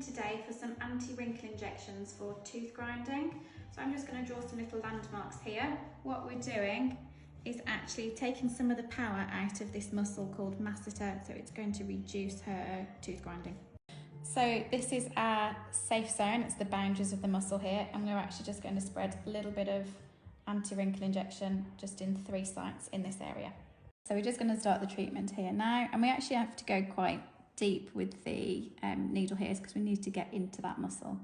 in today for some anti-wrinkle injections for tooth grinding. So I'm just going to draw some little landmarks here. What we're doing is actually taking some of the power out of this muscle called masseter, so it's going to reduce her tooth grinding. So this is our safe zone, it's the boundaries of the muscle here, and we're actually just going to spread a little bit of anti-wrinkle injection just in 3 sites in this area. So we're just going to start the treatment here now, and we actually have to go quite deep with the needle here because we need to get into that muscle.